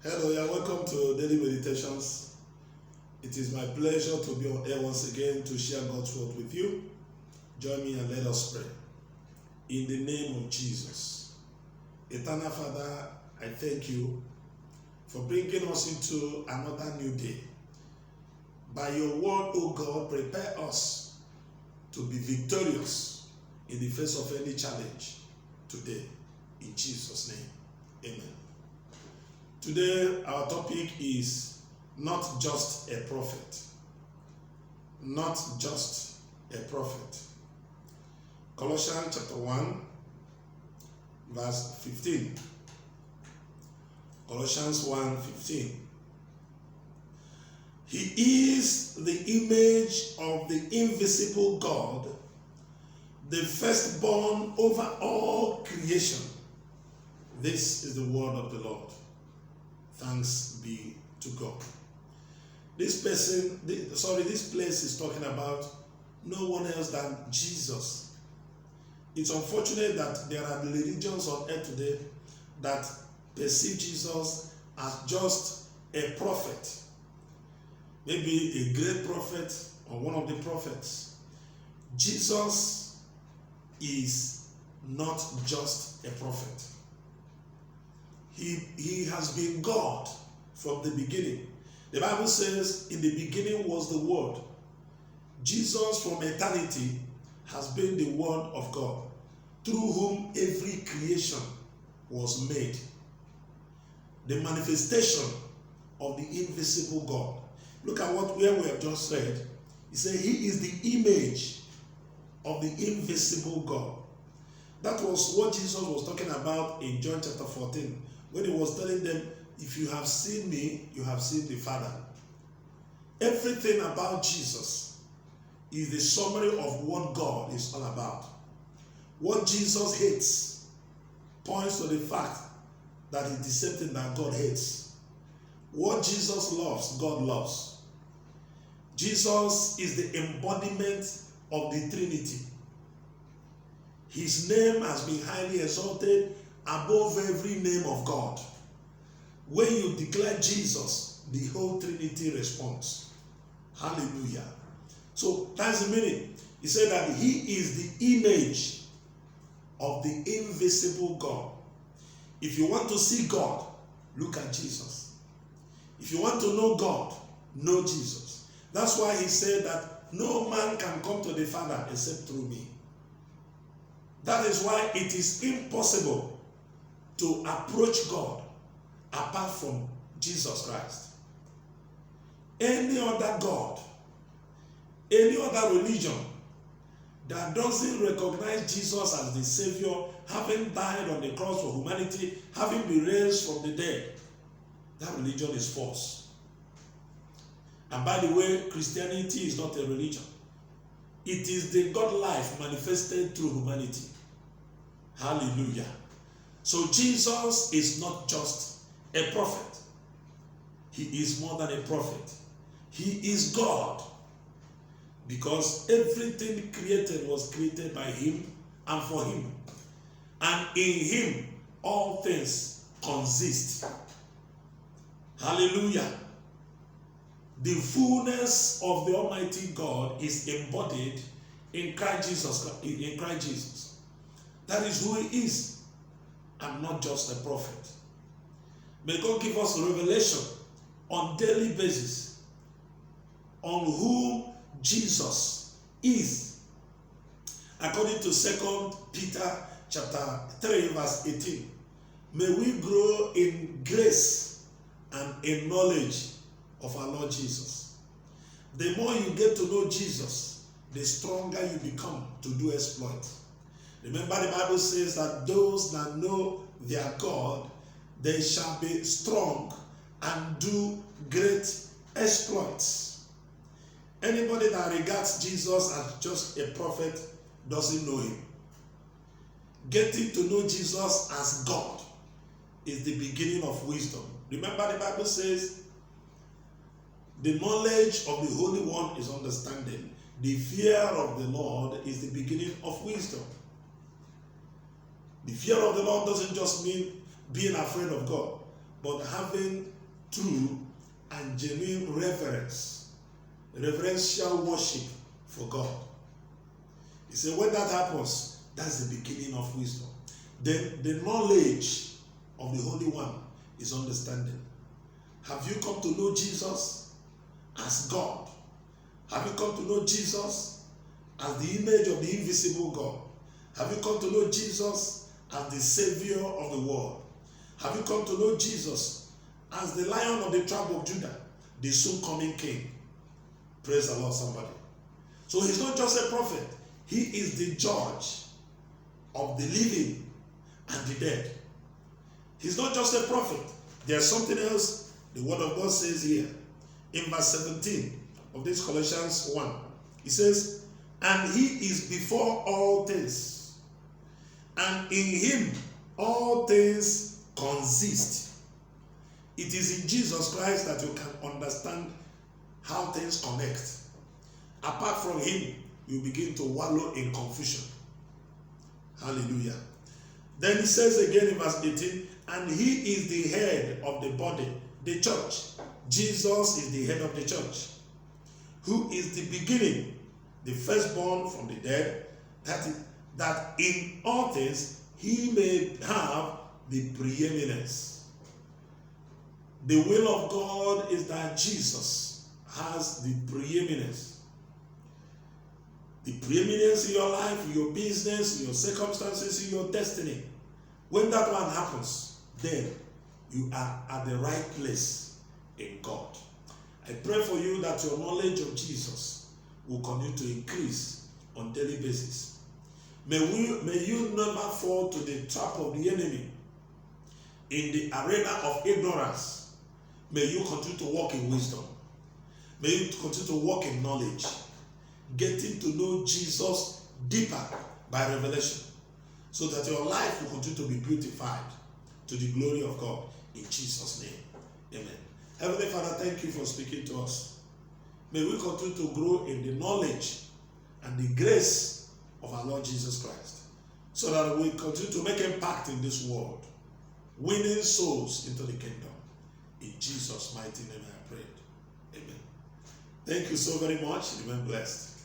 Hello, yeah, welcome to Daily Meditations. It is my pleasure to be on air once again to share God's word with you. Join me and let us pray. In the name of Jesus. Eternal Father, I thank you for bringing us into another new day. By your word, O God, prepare us to be victorious in the face of any challenge today. In Jesus' name, amen. Today, our topic is not just a prophet. Not just a prophet. Colossians chapter 1, verse 15. Colossians 1:15. He is the image of the invisible God, the firstborn over all creation. This is the word of the Lord. Thanks be to God. This place is talking about no one else than Jesus. It's unfortunate that there are religions on earth today that perceive Jesus as just a prophet, maybe a great prophet or one of the prophets. Jesus is not just a prophet. He has been God from the beginning. The Bible says, in the beginning was the Word. Jesus from eternity has been the Word of God, through whom every creation was made. The manifestation of the invisible God. Look at where we have just read. He said he is the image of the invisible God. That was what Jesus was talking about in John chapter 14. When he was telling them, if you have seen me, you have seen the Father. Everything about Jesus is the summary of what God is all about. What Jesus hates points to the fact that it's the same thing that God hates. What Jesus loves, God loves. Jesus is the embodiment of the Trinity. His name has been highly exalted above every name of God. When you declare Jesus, the whole Trinity responds. Hallelujah. So that's the meaning. He said that he is the image of the invisible God. If you want to see God, look at Jesus. If you want to know God, know Jesus. That's why he said that no man can come to the Father except through me. That is why it is impossible to approach God apart from Jesus Christ. Any other God, any other religion that doesn't recognize Jesus as the Savior, having died on the cross for humanity, having been raised from the dead, that religion is false. And by the way, Christianity is not a religion. It is the God life manifested through humanity. Hallelujah. So Jesus is not just a prophet. He is more than a prophet. He is God. Because everything created was created by him and for him. And in him, all things consist. Hallelujah. The fullness of the Almighty God is embodied in Christ Jesus. That is who he is. I'm not just a prophet. May God give us revelation on a daily basis on who Jesus is. According to 2 Peter chapter 3 verse 18. May we grow in grace and in knowledge of our Lord Jesus. The more you get to know Jesus, the stronger you become to do exploits. Remember, the Bible says that those that know their God, they shall be strong and do great exploits. Anybody that regards Jesus as just a prophet doesn't know him. Getting to know Jesus as God is the beginning of wisdom. Remember, the Bible says, the knowledge of the Holy One is understanding. The fear of the Lord is the beginning of wisdom. The fear of the Lord doesn't just mean being afraid of God, but having true and genuine reverential worship for God. He said when that happens, that's the beginning of wisdom. Then the knowledge of the Holy One is understanding. Have you come to know Jesus as God? Have you come to know Jesus as the image of the invisible God? Have you come to know Jesus as the Savior of the world? Have you come to know Jesus as the Lion of the tribe of Judah, the soon coming King? Praise the Lord, somebody. So he's not just a prophet. He is the judge of the living and the dead. He's not just a prophet. There's something else the word of God says here. In verse 17 of this Colossians 1, he says, and he is before all things, and in him all things consist. It is in Jesus Christ that you can understand how things connect. Apart from him, you begin to wallow in confusion. Hallelujah. Then he says again in verse 18, and he is the head of the body, the church. Jesus is the head of the church, who is the beginning, the firstborn from the dead, that in all things he may have the preeminence. The will of God is that Jesus has the preeminence. The preeminence in your life, in your business, in your circumstances, in your destiny. When that one happens, then you are at the right place in God. I pray for you that your knowledge of Jesus will continue to increase on a daily basis. May you never fall to the trap of the enemy in the arena of ignorance. May you continue to walk in wisdom. May you continue to walk in knowledge, getting to know Jesus deeper by revelation, so that your life will continue to be beautified to the glory of God. In Jesus' name, amen. Heavenly Father, thank you for speaking to us. May we continue to grow in the knowledge and the grace of our Lord Jesus Christ, so that we continue to make impact in this world, winning souls into the kingdom. In Jesus' mighty name I prayed. Amen. Thank you so very much. Remain blessed.